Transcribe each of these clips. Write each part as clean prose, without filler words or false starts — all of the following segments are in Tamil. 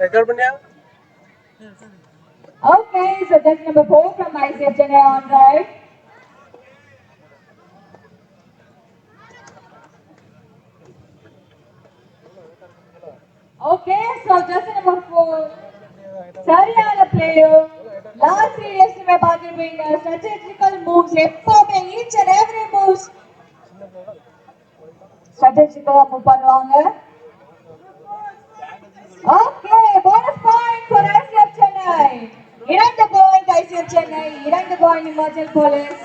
Record பண்ணியா? Okay, so that's number 4 from ICF Chennai on right. Okay, so just number 4. சரியான player. Last 3 years பார்த்திருப்பீங்க strategical moves எப்பவுமே each and every moves strategical move பண்ணுவாங்க. Okay, bonus point for ICF Chennai. 2 point ICF Chennai, 2 point Himachal Police.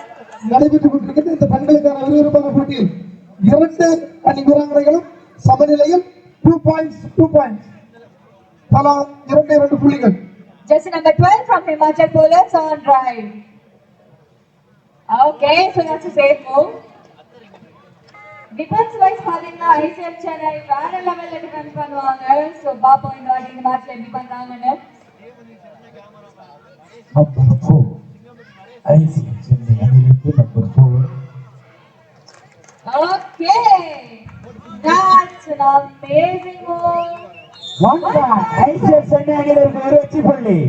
நடைபெற்றுக் கொண்டிருக்கின்ற இந்த பெண்களுக்கான விறுவிறுப்பான போட்டியில் 2 அணி வீராங்கனைகளும் சமநிலையில் 2 points தலா 2 புள்ளிகள். Just number 12 from Himachal Police on right. Okay, so that's a safe move. Defense wise பாத்தீங்கன்னா ICF Chennai வேற லெவல்ல டிஃபென்ஸ் பண்ணுவாங்க. So பாப்போம் இந்த வாட்டி இந்த மேட்ச்ல எப்படி பண்றாங்கன்னு. Number 4 ICF Chennai அணியிலிருந்து number 4. Okay, that's an amazing move. One ICF Chennai அணியிலிருந்து ஒரு வெற்றி புள்ளி.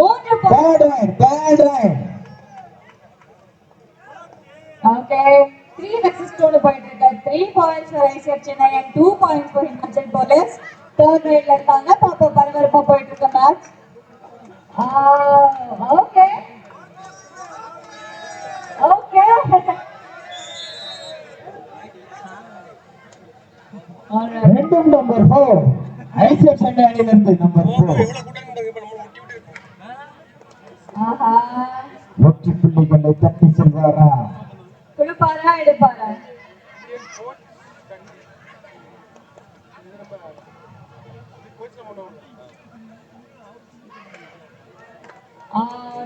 3 points. Bad right. Okay, 3 versus 2 point. 3 points for ICF Chennai and 2 points for Himachal Police. Third grade இருக்காங்க. பாப்போம் பரபரப்பா போயிட்டு இருக்க மேட்ச். Okay. Alright. ரெண்டும் number 4 ICF Chennai அணியிலிருந்து number 4. ஆஹா. வெற்றி புள்ளிகளை தட்டி செல்வாரா? குடுப்பாரா எடுப்பாரா?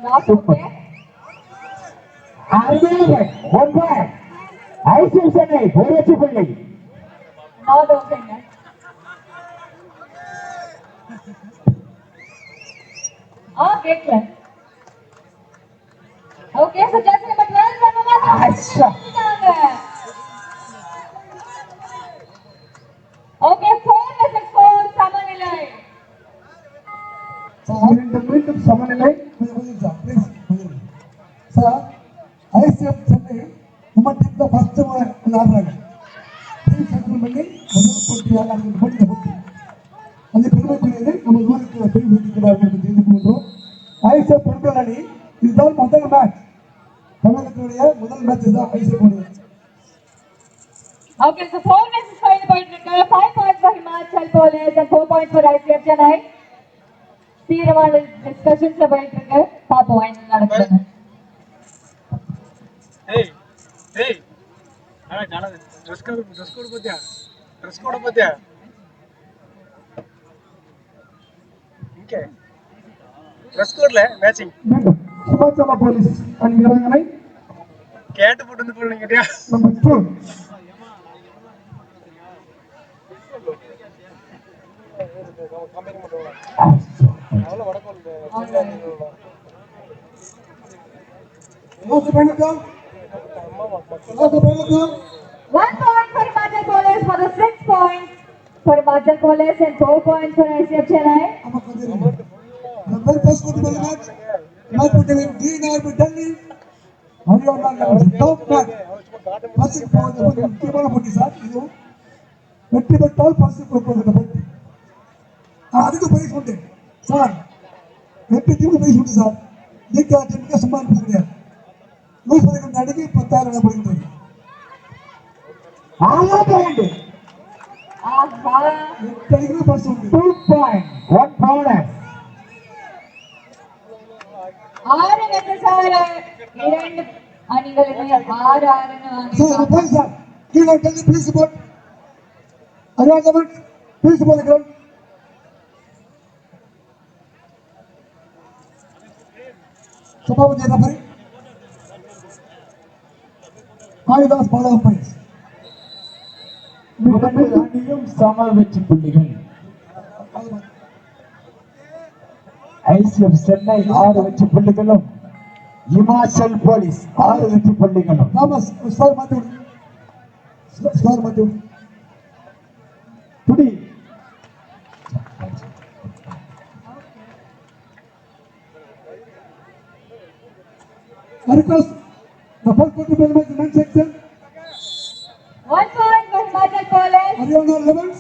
Not okay. One point. ICF Chennai ஒரு வெற்றி புள்ளி. Not okay. கேட்கல. Okay, so just number 12 from Himachal. Okay, 4 versus 4 சமநிலை. மீண்டும் சமநிலை. சார் ICF Chennai நம்ம டீம்ல ஃபர்ஸ்ட் விளையாடுறாங்க. டீம் செட்டில் பண்ணி முதல் போட்டியாக அந்த போட்டி அந்த பெருமைக்குரியது நம்ம ஊருக்கு பெரிய இருக்கிறார்கள் என்று தெரிந்து கொள்கிறோம். ICF பெண்கள் அணி இதுதான் முதல் மேட்ச். தமிழகத்துடைய முதல் மேட்ச் தான் ICF அணி. Okay, so 4 versus 5 போயிட்டு இருக்கு. 5 points for Himachal Police and 4 points for ICF Chennai. தீவிரமான டிஸ்கஷன்ஸ்ல போயிட்டு இருக்கு. பாப்போம் என்ன நடக்குது. ஏய் அட காணது ட்ரெஸ் கோட் பாத்தியா இங்க ட்ரெஸ் கோட்ல மேட்சிங் மீண்டும் ஹிமாச்சல போலீஸ் அணி வீராங்கனை கேட் போட்டு வந்து போறீங்க கேட்டியா நம்பர் 2 அவ்வளவு வடக்கு Last penalty. 1 point for Himachal Police for the 6 points for Himachal Police and 4 points for ICF Chennai. The very first good match. Match between Green Army Delhi. Top match. First point the Kibala Poti sir. Idu. வெற்றி பெற்றால் பரிசு கொடுப்பது பற்றி அதுக்கு பிரைஸ் உண்டு சார். வெற்றி டீமுக்கு பிரைஸ் உண்டு சார். நீங்க டீமுக்கு சும்மா கிடையாது. லூஸ் பண்ணிக்கிற அடிக்கு 10,000 படிக்கிறது. ஆஹா. எத்தனைக்கு பரிசு உண்டு. 2 point 1 bonus. 6 versus 6 இரண்டு அணிகளுமே 6 சார் சார் கீழே Delhi please support arrangement please support ground Sabapathi referee Kalidas Bala பைஸ் இரண்டு அணியும் சம வெற்றி புள்ளிகள். ICF Chennai 6 வெற்றி புள்ளிகளும் Himachal Police 6 வெற்றி புள்ளிகளும். தாமஸ் ஸ்கோர் மாத்தி புடி I request the first quarter bell match in men's section. 1 point for Himachal Police. Haryana 11s.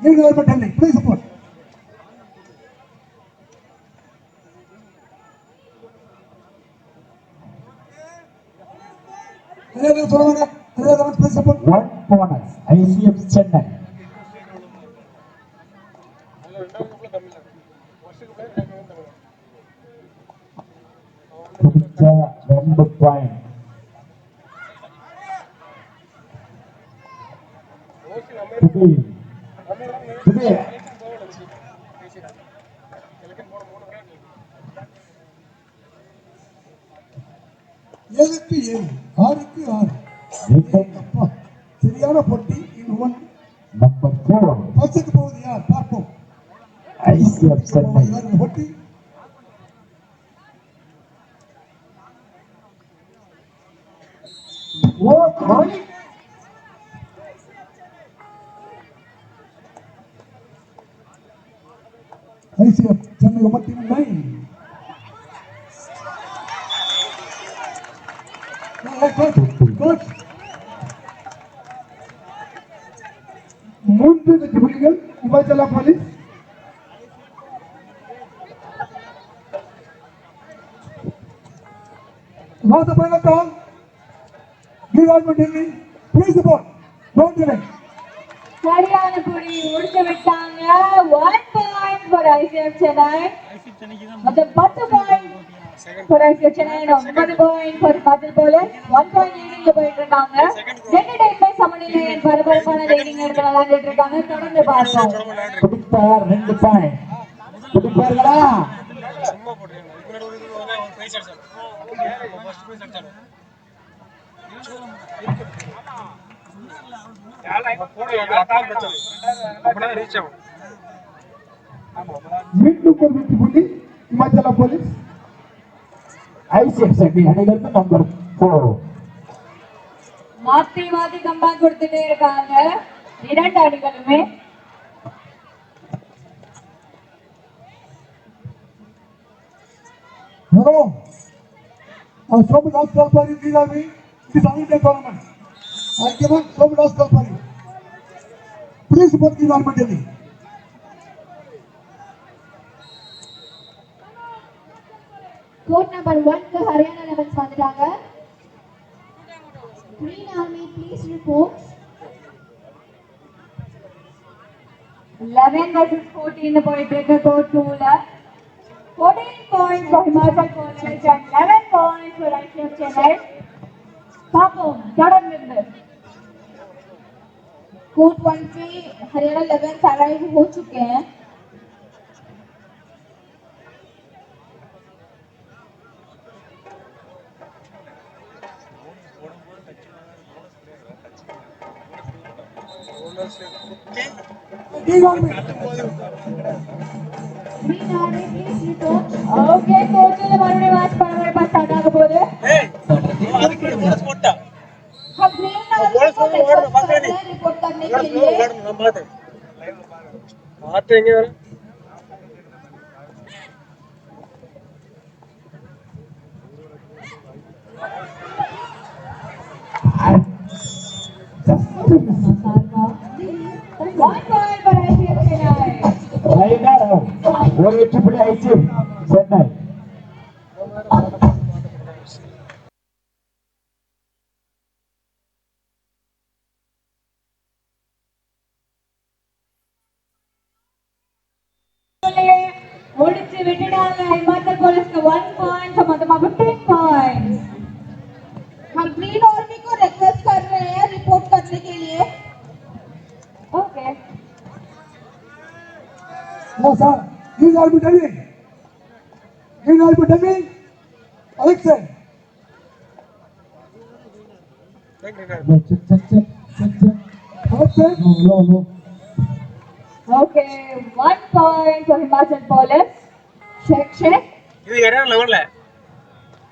Green Army Delhi. Please support. Haryana 11s, please support. One bonus. ICF Chennai. பிடிச்ச 2 பாயிண்ட். ஏழுக்கு 7, 6க்கு 6. அப்பா, சரியான போட்டி. இன்னும் நம்பர் 4 பஸ்ஸுக்கு போகுது யார் பார்ப்போம். ICF Chennai. இந்த போட்டி o point. ICF Chennai Women Team 9. Coach. 3 வெற்றி புள்ளிகள் Himachal police. Now the final call. Green Army Delhi. Please support. Don't delay. சரியான புடி முடிச்சு விட்டாங்க. 1 point for ICF Chennai. மொத்தம் 10 point for ICF Chennai. 9 point for Himachal Police. 1 point leading போயிட்டு இருக்காங்க. 2 டைம்ல சமநிலையில் பரபரப்பான ரைடிங் எடுத்து விளையாடிட்டு இருக்காங்க. தொடர்ந்து பார்ப்போம். பிடிப்பார் 2 பாயிண்ட். பிடிப்பார்களா? சும்மா போட்டுருங்க. இதுக்கு முன்னாடி ஒரு பிரைஸ் அடிச்சாங்க. ஃபர்ஸ்ட் பிரைஸ் அடிச்சாங்க. மீண்டும் ஒரு வெற்றி புள்ளி இமாச்சல போலீஸ். ICF Chennai அணியிலிருந்து நம்பர் 4. மாத்தி மாத்தி கம்பேக் கொடுத்துட்டே இருக்காங்க 2 அணிகளுமே. Hello. Someone else call for you, Green Army. This is Anita tournament. I give up someone else call for you. Please support Green Army Delhi. Court number 1 க்கு ஹரியானா லெவன்ஸ் வந்துட்டாங்க. Green Army please report. 11 versus 14 போயிட்டு இருக்கு court 2ல. 14 points for Himachal Police and 11 points for ICF Chennai. பாப்போம் தொடர்ந்து. Court 1 पे हरियाणा लెవెన్స్ अराइव हो चुके हैं. Green Army. Green Army please report. Okay கோர்ட்ல மறுபடியும் மேட்ச் பரபரப்பா ஸ்டார்ட் ஆக போகுது. அதுக்கு போனஸ் போட்டா. हम Green Army बोल को बोल बोल बात रिपोर्ट नहीं रिपोर्ट करने के बोल लिए बोल हम बात है बात है क्या One point for ICF Chennai. Raider ஒரு வெற்றி புள்ளி ICF Chennai. முடிச்சு விட்டுட்டாங்க ஹிமாச்சல் போலீஸ்க்கு 1 point மொத்தமா 15 points. हम ग्रीन आर्मी को रिक्वेस्ट कर रहे हैं रिपोर्ट करने के लिए. Okay No, sir. Green Army Delhi. Green Army Delhi. Alexei. Alexei. No. Okay 1 point for Himachal Police. check இது ஹரியானா லெவல்ல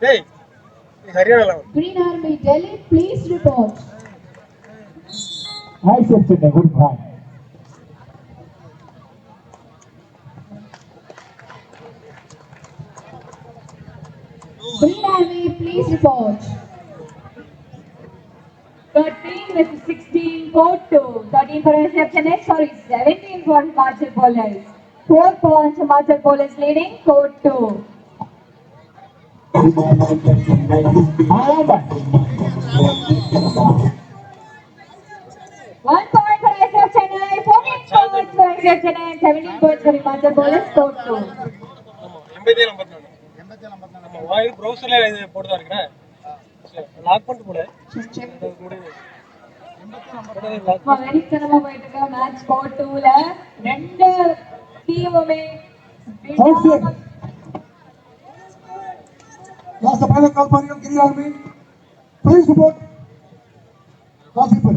டேய் இது Haryana level Green Army Delhi please report. ICF Chennai ஒரு point. Green Army, please report. 13 with 16, 4-2. 13 for reception, sorry, 17 for Himachal Police. 4 points Himachal Police leading, 4-2. One point for ICF Chennai, 14 points for ICF Chennai, 17 points for Himachal Police, 4-2. ஆமா 87 54 நம்ம வாய் ப்ரௌசர்ல இது போட்டு தான் இருக்கேன் லாக் பண்ணிட்டு போல வெறித்தனமா போயிட்டு இருக்க மேட்ச் 4-2ல ரெண்டு டீமுமே Last final call for you, Green Army. Please report. Goalkeeper.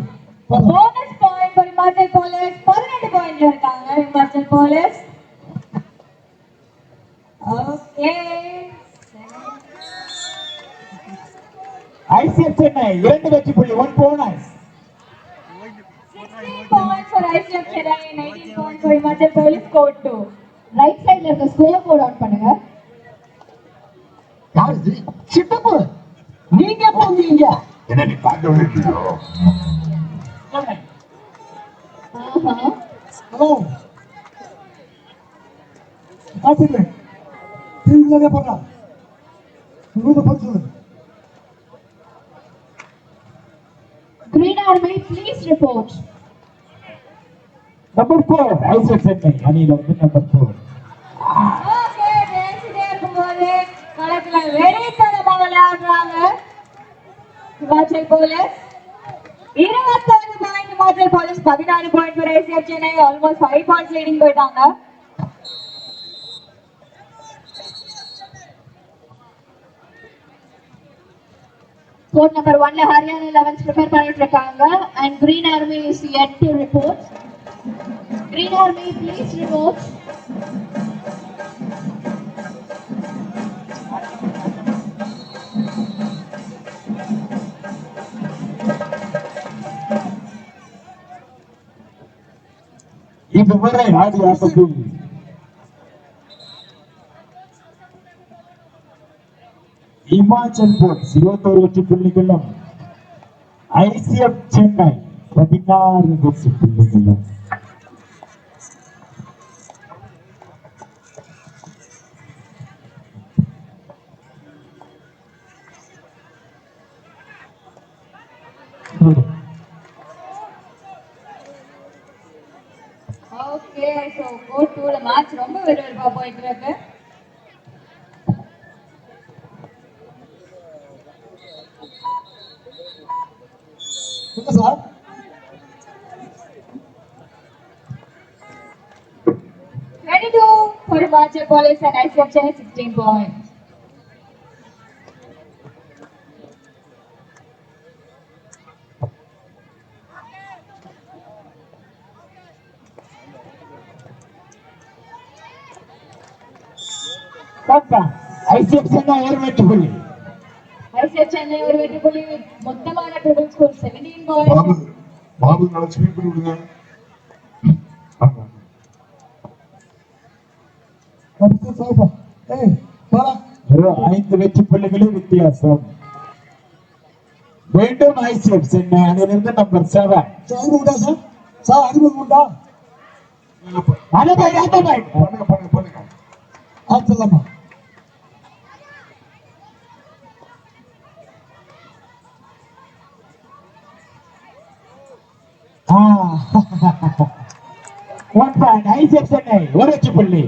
bonus point for Himachal Police, 18 points இருக்காங்க Himachal Police. Okay. ICF Chennai 2 வெற்றி புள்ளி 1 bonus. 16 points for ICF Chennai, 19 points for Himachal Police, score 2. Right சைடுல இருக்க ஸ்கோர் போர்ட் ஆன் பண்ணுங்க. யார் இது? சித்தப்பு. நீங்க போவீங்க. என்ன நீ பாக்க வேண்டியதோ? ஆஹா. Hello. Goalkeeper. Team leader போறா. ரூட் போடுங்க. Green Army, please report. Number 4 ICF Chennai அணியில வந்து நம்பர் 4. ஓகே, பேசிட்டே இருக்கும்போது களத்துல வெறித்தனமா விளையாடுறாங்க Himachal Police. 21 point Himachal Police, 16 point for ICF Chennai, almost 5 points leading போயிட்டாங்க. Court number 1 ல Haryana 11s prepare பண்ணிட்டு இருக்காங்க and Green Army is yet to report. Green Army, please report. இதுவரை ஆடிய ஆட்டத்தில் Himachal Police 21 வெற்றி புள்ளிகளும் ICF Chennai 16 வெற்றி புள்ளிகளும். ஓகே, சோ கோட் 2ல மேட்ச் ரொம்ப விறுவிறுப்பா போயிட்டு இருக்கு. என்ன sir? 22 for Himachal Police and ICF Chennai, 16 points. ICF Chennai 1 வெற்றி புள்ளி. ICF Chennai ஒரு வெற்றி புள்ளி, மொத்தமான total score 17 points. பாபு நல்லா ஸ்பீட் பண்ணி விடுங்க. ஆபீசர் சாப்பா. ஏய், போடா. 5 வெற்றி புள்ளிகளின் வித்தியாசம். மீண்டும் ICF Chennai அணியிலிருந்து நம்பர் 7. சார் உண்டா சார்? சார் அறிமுகம் உண்டா? அனுபவம் பண்ணுங்க. ஆச்சரியமா. One point ICF Chennai 1 வெற்றி புள்ளி.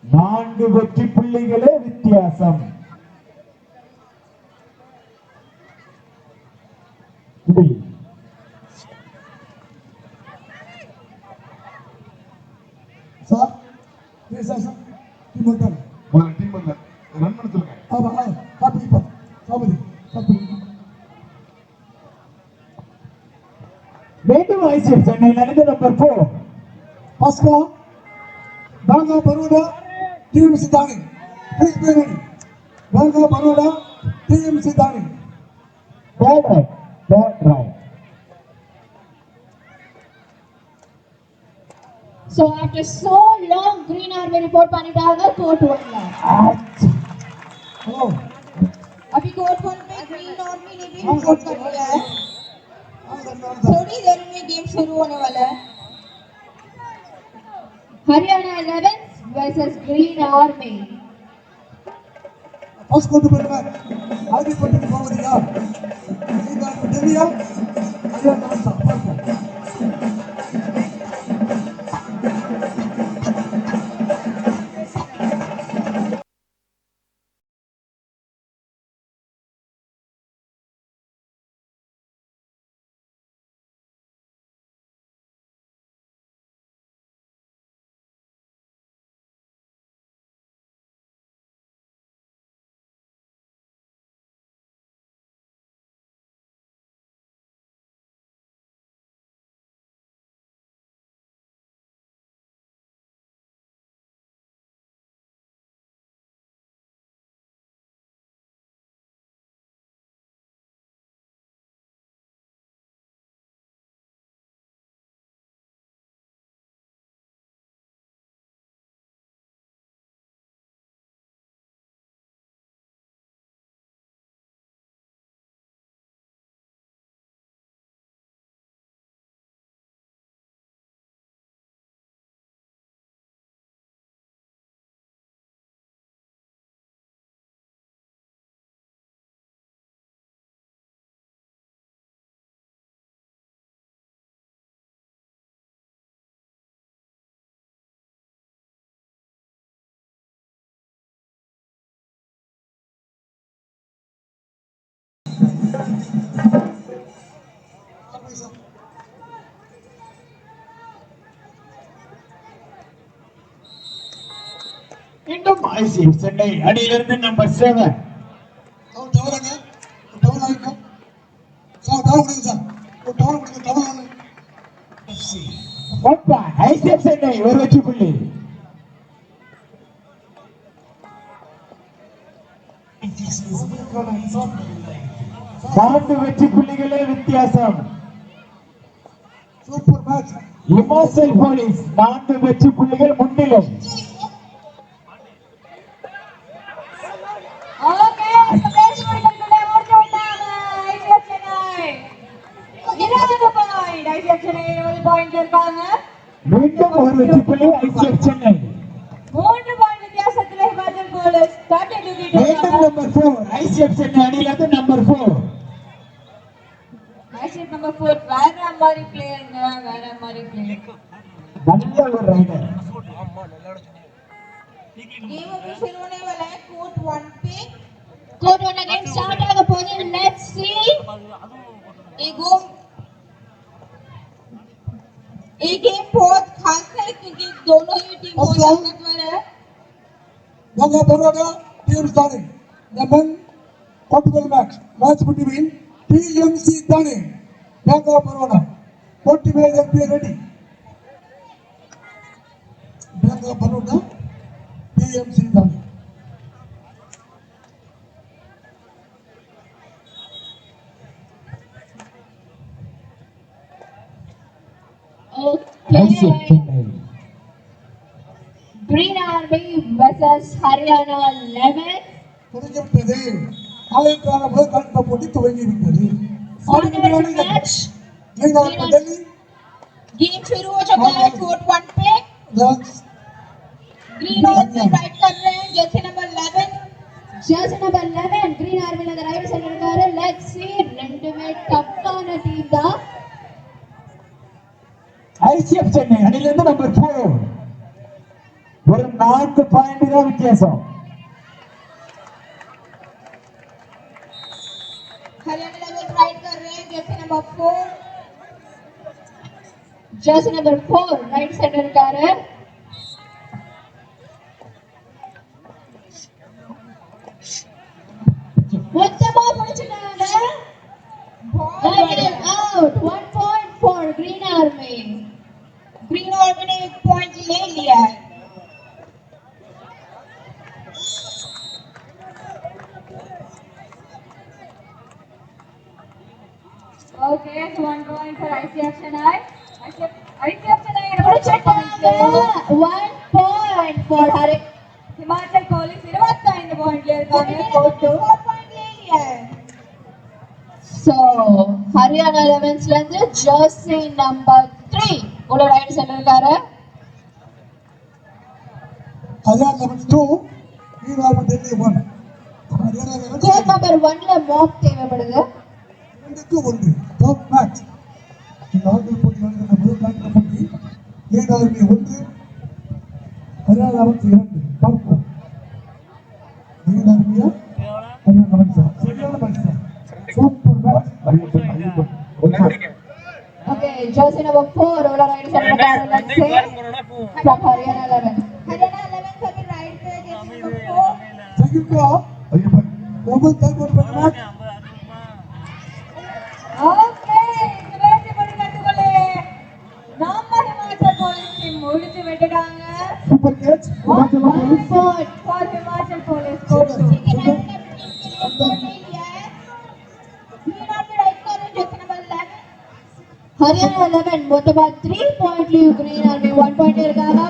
நான்கு வெற்றி புள்ளிகளே வித்தியாசம். சார் ஏ சார் டீம் வந்தாங்க. முதல்ல டீம் பண்ணல ரன் பண்ண சொல்லுங்க. ஆமா காப்பி சாமதி காப்பி. மீண்டும் ICF Chennai அணியிலிருந்து நம்பர் 4. பாஸ்கா பாங்கா பரோடா டீம் சித்தானி. Please be ready. Bank of Baroda team சித்தானி. Third right. So after so long, Green Army report பண்ணிட்டாங்க court 1ல. हेलो अभी कोर्ट 1 पे ग्रीन आर्मी ने भी रिपोर्ट कर दिया है। थोड़ी देर में गेम शुरू होने वाला है। Haryana 11 versus Green Army. First court पर मैं आगे पट्टी போவதியா நீங்க டெல்லியா அதே நான் சப்போர்ட் மீண்டும் ஐசிஎஃப் சென்னை அணியிலிருந்து நம்பர் 7 டவுன் டவுன் டவுன் ஆயிடும் சார் டவுன் கொடுங்க சார் ஒரு டவுன் கொடுங்க டவுன் ஒப்பா ஐசிஎஃப் சென்னை ஒரு வெற்றி புள்ளி நான்கு வெற்றி புள்ளிகளே வித்தியாசம் சூப்பர் மேட்ச் இமாச்சல் போலீஸ் 4 வெற்றி புள்ளிகள் முன்னிலை Okay, so match முடிஞ்சிருக்குல முடிச்சு விட்டாங்க ICF Chennai. 20 point ICF Chennai 20 point இருக்காங்க. மீண்டும் ஒரு வெற்றி புள்ளி ஐசிஎஃப் சென்னை 3 பாயிண்ட் வித்தியாசத்துல ஹிமாச்சல் போலீஸ் ஸ்டார்ட் மீண்டும் தூக்கிட்டாங்க. நம்பர் 4 ஐசிஎஃப் சென்னை அணியிலிருந்து நம்பர் 4 ICF நம்பர் 4 வேற மாதிரி பிளேயர்ங்க வேற மாதிரி பிளேயர். நல்ல ஒரு ரைடர் गेम अभी शुरू होने वाला है कोर्ट 1 पे। Court 1 again start ஆக போகுது. Let's see. ये गेम बहुत खास है क्योंकि दोनों ही टीम बहुत ताकतवर है। Ganga Baroda team starting the men quarterfinal match between TMC Thane Ganga Baroda 40 minutes be ready Ganga Baroda TMC Thane ICF Okay. Chennai Green Army versus Haryana 11. தொடங்கிவிட்டது காலைக்கான முதற்கட்ட போட்டி துவங்கிவிட்டது On the match. Delhi game शुरू हो चुका है कोर्ट 1 पे। ग्रीन आर्मी राइड कर रहे हैं जैसे number 11। Jersey number 11 Green Army ல ரைட் சைடுல இருக்காரு. Let's see ரெண்டுமே டஃப்பான டீம் தான். ஐசிஎஃப் சென்னை அணியிலிருந்து நம்பர் 4 ஒரு 4 பாயிண்ட் தான் வித்தியாசம் हरियाणा लेवल राइड कर रहे हैं जैसे नंबर 4। Jersey number 4 ரைட் சைடுல இருக்காரு. மொத்தமா பிடிச்சிட்டாங்க. Out 1 point for Green Army. Green army ने 1 पॉइंट ले लिया है। Okay, so 1 point for ICF Chennai. ICF Chennai 1 point for Himachal Police 25 பாயிண்ட்ல இருக்காங்க கோட் 2. 4 point ले लिया है. So हरियाणा 11s ல இருந்து jersey number 3 உள்ள ரைட் சென்டர் இருக்காரு. Hariana 2, Green Army Delhi 1. Hariana 11 court number 1 ல மாப் தேவைப்படுது. 2-1 top match. இந்த ஆண்டு போட்டி நடக்கிற முதல் நாட்கள் போட்டி Green Army 1, Hariana 11 2. பார்ப்போம். Green Army Hariana 11 சரியான match. Super match. Okay, jersey number 4 உள்ள ரைட் சென்டர் இருக்காரு. Let's say from Haryana 11. Haryana 11 for the right jersey number 4. Second கோ ஐயப்பன் மொபைல் டைப் பண்ணுங்க. ஓகே சுரேஷ் படி கட்டுகளே நம்ம Himachal Police team முடிச்சு விட்டுட்டாங்க. Super catch Himachal Police. for Himachal Police court 2. Haryana 11 மொத்தமா 3 point leave. Green Army 1 point இருக்காங்க.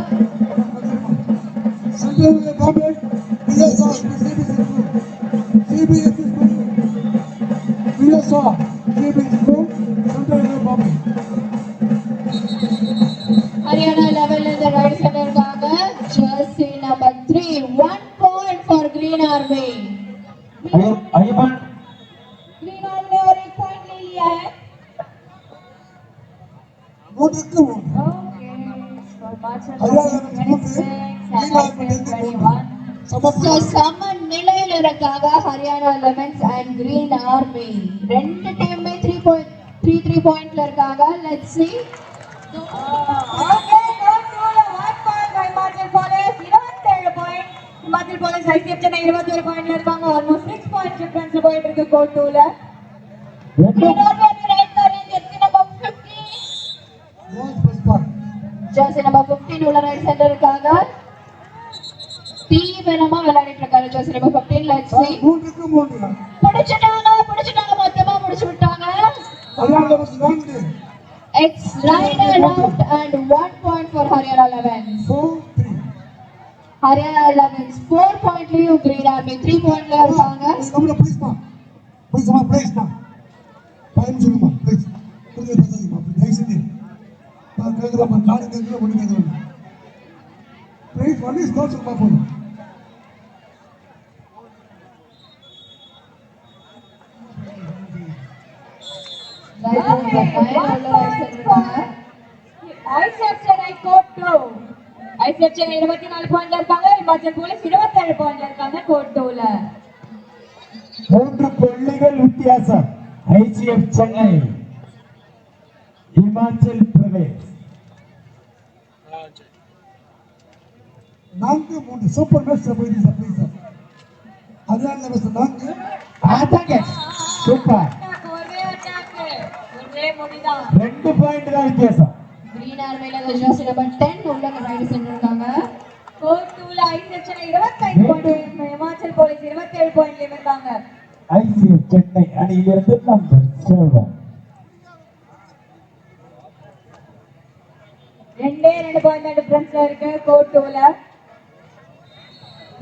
Central Bombay PSR CBSE school PSR CBSE school central Bombay. Haryana 11 in the right center இருக்காங்க. Jersey number 3 1 point for Green Army. Ayyappan Green Army और 1 point ले लिया है. 3-1 okay for Himachal Haryana Police 11 Green Army 21. So சம நிலையில இருக்காங்க Haryana 11s and Green Army. ரெண்டு டீமுமே 3 pointல இருக்காங்க. Let's see. ஓகே கோட் 2ல 1 point Himachal Police 27 point. Himachal Police ICF Chennai 21 பாயிண்ட்ல இருக்காங்க. ஆல்மோஸ்ட் 6 பாயிண்ட் டிஃபரன்ஸ்ல போயிட்டு இருக்கு கோட் 2ல. Green Army right guard jersey number 15. ரோஸ் பஸ்பார் jersey number 15 உள்ள ரைட் சென்டர் இருக்காங்க. தீவிரமா விளையாடிட்டு இருக்காரு jersey number 15. Let's see. 3-3 பிடிச்சிட்டாங்க மொத்தமா முடிச்சு விட்டாங்க. Haryana 11 It's rided out and 1 point for Haryana 11. 4-3 Haryana 11s 4 point leave. Green Army 3 point ல இருக்காங்க. நம்மள ப்ளீஸ்மா ப்ளீஸ்மா டைம் சொல்லுமா ப்ளீஸ் கொஞ்சம் பேசாதீங்க தயவு செஞ்சு நான் கேட்கலாம் காடு கேட்கல ஒன்று கேட்கலாம் ப்ளீஸ் ஒன்லி ஸ்கோர் சொல்லுமா போதும். Right number 9 உள்ள ரைட் சென்டர் இருக்காங்க. ICF Chennai court 2. ICF Chennai 24 பாயிண்ட்ல இருக்காங்க. Himachal Police 27 பாயிண்ட்ல இருக்காங்க கோட் 2ல. 3 புள்ளிகள் வித்தியாசம். ICF Chennai Himachal Pradesh 4-3 super match போயிடுச்சு சர்ப்ரைஸ். Haryana 4 attack super. ஒரே அட்டாக் ஒரே முடிதான். 2 பாயிண்ட் தான் வித்தியாசம். Green Army ல jersey number 10 உள்ள ரைட் சென்டர் இருக்காங்க. கோட் 2ல ICF Chennai 25 point. Himachal Police 27 பாயிண்ட்ல இருக்காங்க. ஐசிஎஃப் சென்னை அணியிலிருந்து நம்பர் 7 2 பாயிண்ட் டிஃபரன்ஸ்ல இருக்கு கோட் 2ல.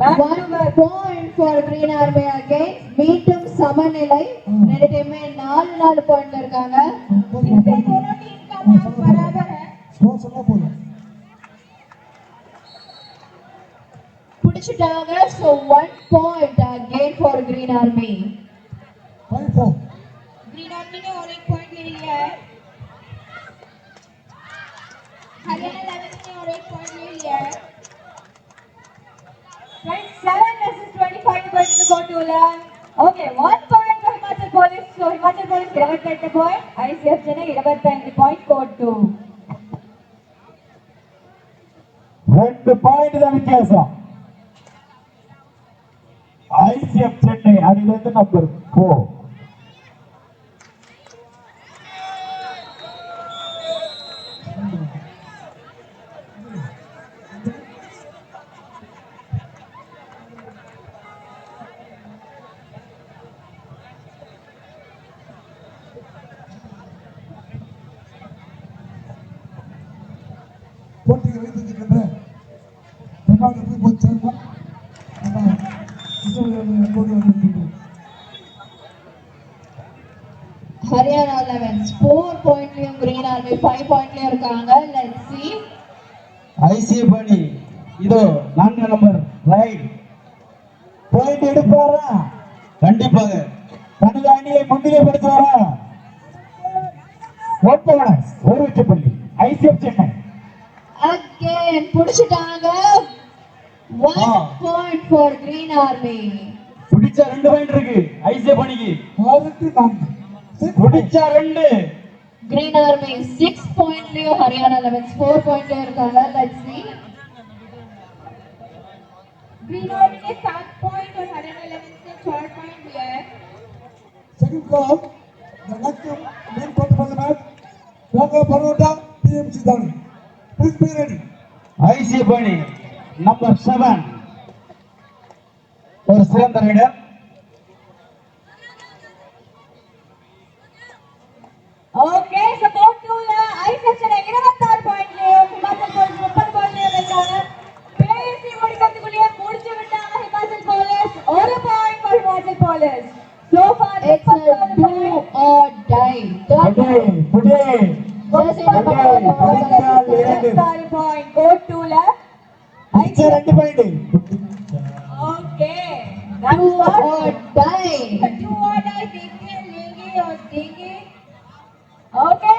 1 point for Green Army again. மீண்டும் சமநிலை. ரெண்டு டீமுமே 4 பாயிண்ட்ல இருக்காங்க. दोनों टीम का मार्क बराबर है. स्कोर சொல்ல போதும். பிடிச்சிட்டாங்க. So 1 point again for Green Army. 5-4 Green Army ने और 1 point ले लिया है. Haryana 11 ने और 1 point ले लिया है. 7 versus 25 போயிட்டு இருக்கு கோட் 2ல. Okay 1 point Himachal Police. So Himachal Police 28 point. ICF Chennai 25 point court 2. 2 point தான் வித்தியாசம். ஐசிஎஃப் சென்னை அணியிலிருந்து நம்பர் 4 5-4 போட்டியை வைத்திருக்கின்ற தமிழ்நாடு பொதுச் சேர்மன் ஹரியானா 11 4 பாயிண்ட்லயும் கிரீன் ஆர்மி 5 பாயிண்ட்லயும் இருக்காங்க. Let's see. ஐசிஎஃப் அணி இதோ 4 நம்பர் ரைட் பாயிண்ட் எடுப்பாரா? கண்டிப்பாக தனது அணியை முன்னிலைப்படுத்துவாரா? ஒரு வெற்றி புள்ளி ICF Chennai. Again புடிச்சிட்டாங்க. 1 point for green army. பிடிச்ச 2 பாயிண்ட் இருக்கு ஐசிஎஃப் அணிக்கு. 6 பிடிச்ச 2. Green army 6 பாயிண்ட்லயும் ஹரியானா 11 4 பாயிண்ட்லயும் இருக்காங்க. Let's see. ग्रीन आर्मी ने 7 पॉइंट और हरियाणा 11 ने 4 पॉइंट लिया है. Second call, the next main part of the match, Raga Baroda, TMC Dhani. Please be ready. ICF அணி நம்பர் 7 ஒரு சிறந்த ரைடர். Okay support to I section 26 point ले हिमाचल पुलिस 30 पॉइंट ले இருக்காங்க. பேசி முடிக்கிறதுக்குள்ளே முடிச்சு விட்டாங்க हिमाचल पुलिस. ஒரு point for Himachal police. So far It's a do or die. புடே Just in the point go to la பிடிச்ச 2 point. Okay do or die. Do और डाई देंगे लेंगे और देंगे. ओके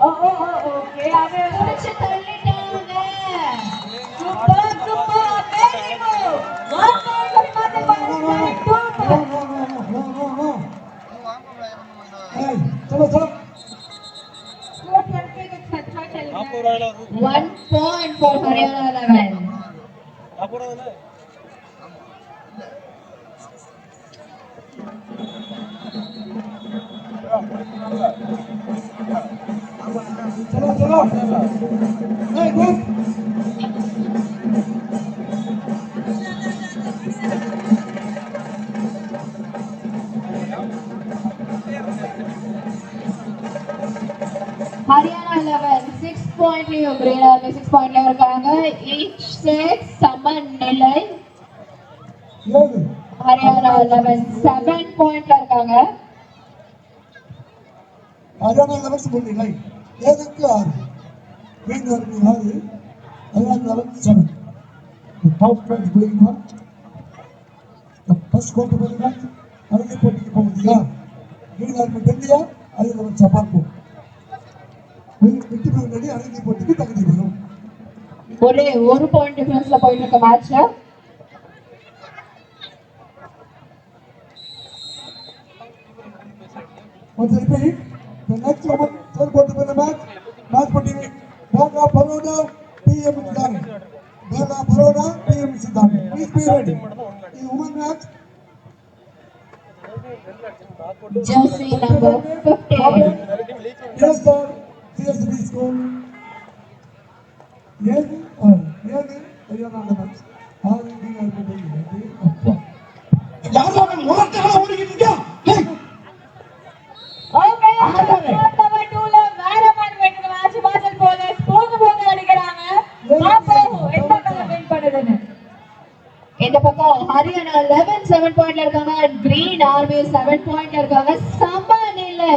ओके आगे புடிச்சு தள்ளிட்டாங்க. Super super amazing 1 point for Himachal police 2 point. Hey, चलो चलो. स्कोर करके कुछ अच्छा चल रहा है. 1 point for Haryana 11. चलो चलो. Hey, go. Haryana 11 6 பாயிண்ட்லயும் Green Army 6 பாயிண்ட்லயும் இருக்காங்க. Each set சம நிலை. ஏழு. Haryana 11 7 பாயிண்ட்ல இருக்காங்க. ஹரியானா 11 முன்னிலை. ஏழுக்கு 6. Green Army 6. Haryana 11 7. The top match going on. The first quarter of the match. அழகு போட்டிக்கு போகுதியா? Green Army வெள்ளியா? Haryana 11 சபார்ப்போம். வெற்றி பெறும் அழகு போட்டிக்கு தகுதி பெறும். ஒரே ஒரு பாயிண்ட் டிஃபரன்ஸ்ல போயிட்டு இருக்க மேட்ச்ல Once repeat, the next over, third quarter of the match putting Raga Baroda, PM Sidani. Raga Baroda, PM Sidani. Please be ready. In women match, jersey number 15. yes sir, CSB school. Yes, Haryana 11. All Indian Army அப்பா யாரும் உலகத்துல ஓடிக்கிட்டு இருக்கா? ஓகே நம்பர் 2 ல வேற மாதிரி வெட்டுற மேட்ச் हिमाचल पुलिस போக அடிக்கறாங்க. பாப்போம் எந்த கலர் வின் பண்ணுதுன்னு. இந்த பக்கம் ஹரியானா 11 7 பாயிண்ட்ல இருக்காங்க. Green Army 7 பாயிண்ட்ல இருக்காங்க. சமநிலை.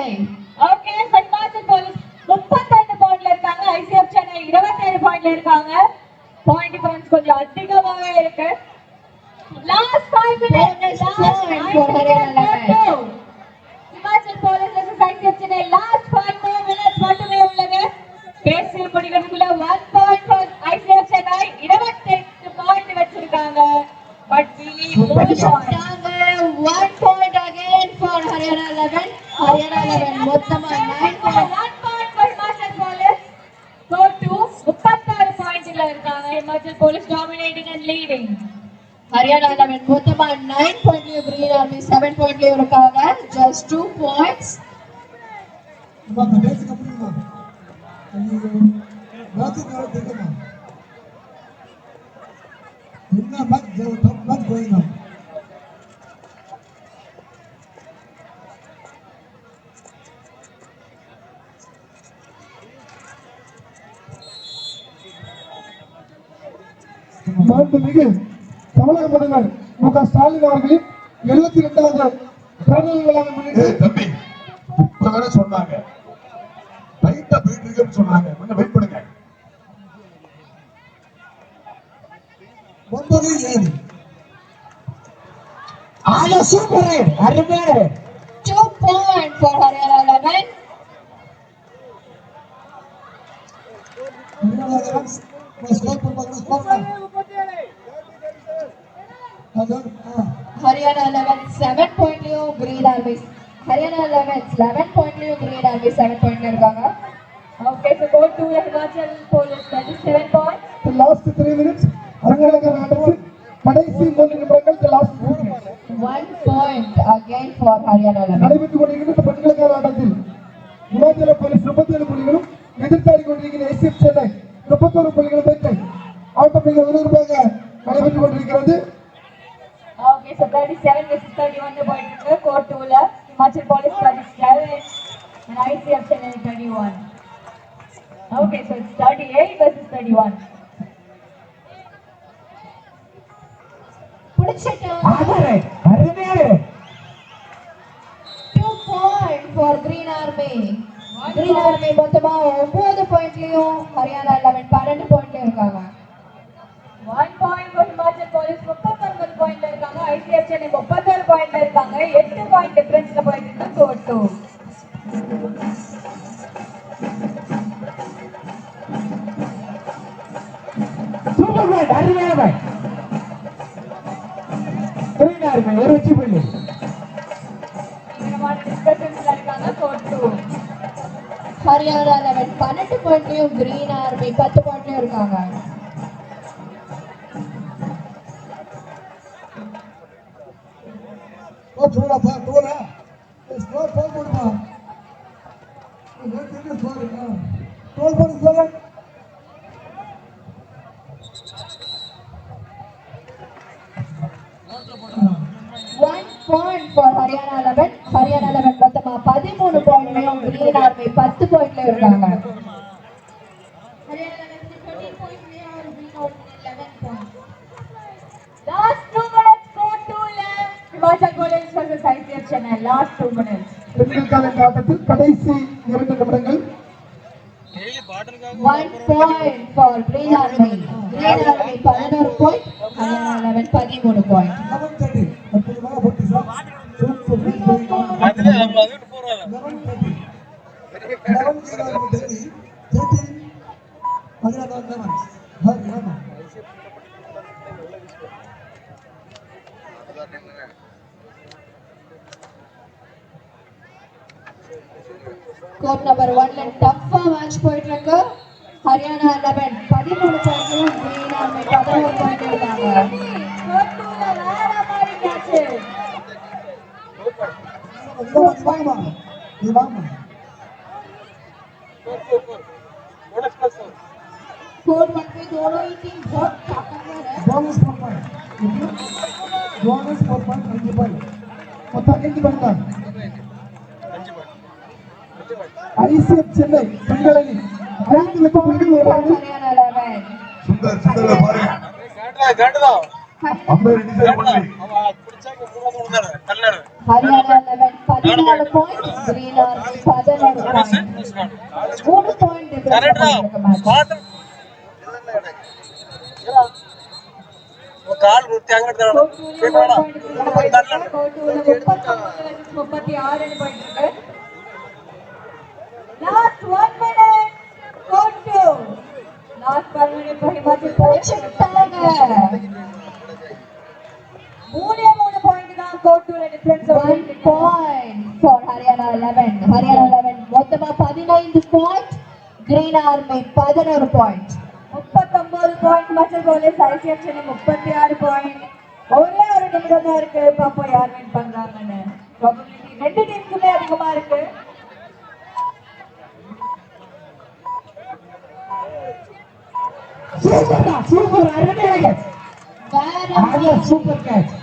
ஓகே हिमाचल पुलिस 32 பாயிண்ட்ல இருக்காங்க. ஐசிஎஃப் சென்னை 27 பாயிண்ட்ல இருக்காங்க. பாயிண்ட் டிஃபரன்ஸ் கொஞ்சம் அதிகமாவே இருக்கு. Last 5 minutes Bonus point for Haryana 11. Himachal police versus ICF Chennai last 5 more minutes மட்டுமே உள்ளது. பேசி முடிக்கிறதுக்குள்ள 1 point for ICF Chennai 28 point வச்சிருக்காங்க. But we need more points. 1 point again for Haryana 11. Haryana 11 மொத்தமா 9 points. 1 point for Himachal police. Go to 36 பாயிண்ட்ல இருக்காங்க. Himachal police dominating and leading. Haryana 11 மொத்தமா 9 பாயிண்ட்லயும் Green Army 7 பாயிண்ட்லயும் இருக்காங்க. Just 2 points. நம்ம அந்த மேட்ச் கம்ப்ளீட் மேட்ச் தெரியுமா? என்ன match top match going on. மாண்புமிகு தமிழக முதல்வர் மு.க. ஸ்டாலின் அவர்களின் 72வது பிறந்த விழாவை முன்னிட்டு தம்பி இப்பதானே சொன்னாங்க லைட்டா போயிட்டு இருக்குன்னு சொன்னாங்க கொஞ்சம் வெயிட் பண்ணுங்க 9-7 ஆனா சூப்பர் அருமையான 2 point for Haryana 11. ஸ்கோர் பண்ணுவாங்க score Haryana 11 7 point லியும் Green Army. Haryana 11 11 point லியும் Green Army 7 point ல இருக்காங்க. Okay, so go to Himachal Police 27 points. Last 3 minutes அரங்கேற்ற ஆட்டத்தில் கடைசி 3 நிமிடங்கள் last 3 minutes 1 point again for Haryana 11. நடைபெற்றுக் கொண்டிருக்கின்ற பெண்களுக்கான ஆட்டத்தில் இமாச்சல போலீஸ் 37 புள்ளிகளும் எதிர்த்தாடி கொண்டிருக்கிற எஸ்எஃப் சென்னை 31 புள்ளிகளும் பெற்று ஆட்டம் மிக விறுவிறுப்பாக நடைபெற்றுக் கொண்டிருக்கிறது. Okay, so 37 versus 31 point இருக்கு. Court 2 ல Himachal Police 37 and ICF Chennai 31. Okay, so it's 38 versus 31. புடிச்சிட்டு அருமையான 2 point for Green Army. Green Army மொத்தமா 9 point லியும் Haryana 11 12 point ல இருக்காங்க. 1 point for Himachal Police 39 point ல இருக்காங்க. ICF Chennai 37 point ல இருக்காங்க. 8 point டிஃபரன்ஸ்ல போயிட்டு இருக்கு Court 2. சூப்பர் பாயிண்ட் அருமையான பாயிண்ட் கிரீன் ஆர்மி ஒரு வெற்றி புள்ளி இந்த டிஸ்கஷன்ஸ்ல இருக்காங்க Court 2. Haryana 11 12 point லியும் Green Army 10 point லியும் இருக்காங்க. போடா போடா ஸ்கோர் போடுமா ஸ்கோர் போடு score 1 point for Haryana 11. Haryana 11 மொத்தமா 13 point லியும் Green Army 10 point ல இருக்காங்க. Haryana 11 13 point லியும் Green Army 11 point. Last 2 minutes Court 2 ல Himachal Police versus ICF Chennai. Last 2 minutes. பெண்களுக்கான இந்த ஆட்டத்தில் கடைசி 2 நிமிடங்கள் 1 point for Green Army. Green Army 11 point. Haryana 11 13 point. 11:30 அற்புதமாக போட்டி சார் சூப்பர் அதுல அவங்க அதுட்டு போறாங்க 11:30 11:30 Haryana 11 Haryana Court number 1 ல டஃப்பா மேட்ச் போயிட்டு இருக்கு. Haryana 11 13 point லியும் Green Army 11 point இருக்காங்க. Court 2 ல வேற மாதிரி catch. வாமா நீ வாமா Court 1 पे दोनों ही टीम बहुत ताकतवर है. போனஸ் ஃபோர் பாயிண்ட் கண்டிப்பாக மொத்தம் 5 பண்ணலாம் ஐசிஎஃப் சென்னை பெண்கள் அணி 5 வெற்றி புள்ளிகள் ஒரு அணி Haryana 11. சுந்தர் சுந்தர பாருங்க கேட்டுதான் அம்பேர் டிசைன் பண்ணி அவன் பிடிச்சாங்க மூணாவது விழுந்தாரு தள்ளாரு Haryana 11 14 point. Green Army 11 point. 3 point difference கரெக்டா இருக்கு மேட்ச். பாத்து கால் குத்தி அங்க Court 2 ல 1 point தள்ளாரு தள்ளாரு. Court 2 ல 39 versus 36 point இருக்கு. Last 1 minute. Court 2. Last 1 minute for Himachal Police. மூணு point தான் Court 2 ல difference 1 point for Haryana 11. Haryana 11 மொத்தமா 15 point. Green Army 11 point. 39 point Himachal Police. ICF Chennai 36 point. ஒரே ஒரு நிமிடம் தான் இருக்கு. பாப்போம் யார் வின் பண்றாங்கன்னு. Probability ரெண்டு டீமுக்குமே அதிகமா இருக்கு. சூப்பர் அருமையாக சூப்பர் கேட்ச்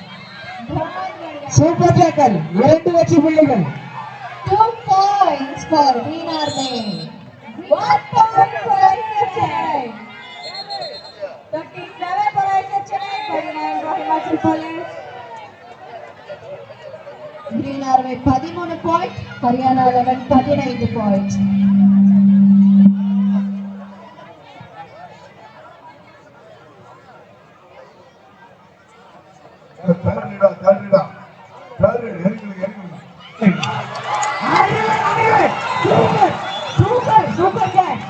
சூப்பர் டேக்கல் 2 வெற்றி புள்ளிகள் 2 points for Green Army. 1 point for ICF Chennai. 37 for ICF Haryana 11 15 point. Super super catch.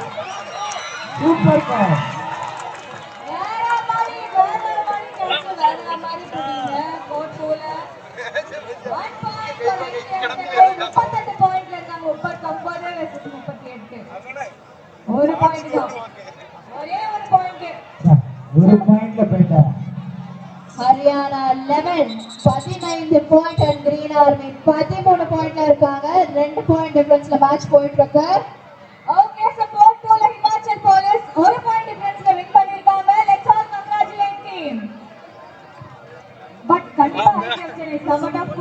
Super catch. வேற மாதிரி கேட்ச் வேற மாதிரி போறீங்க கோட் போல 1 பாயிண்ட் ஃபார் ஐசிஎஃப் 38 பாயிண்ட்ல இருக்காங்க 39 வெர்சஸ் 38. ஒரு பாயிண்ட் தான், ஒரே ஒரு பாயிண்ட். ஒரு பாயிண்ட்ல போயிட்டா. Haryana 11 15 point and green army 13 பாயிண்ட்ல இருக்காங்க. 2 பாயிண்ட் டிஃபரன்ஸ்ல மேட்ச் போயிட்டு இருக்கு. Okay support to Himachal police ஒரு பாயிண்ட் டிஃபரன்ஸ்ல வின் பண்ணிருக்காங்க. Let's all congratulate team. But கண்டிப்பா ஐசிஎஃப் சென்னை சம டஃப்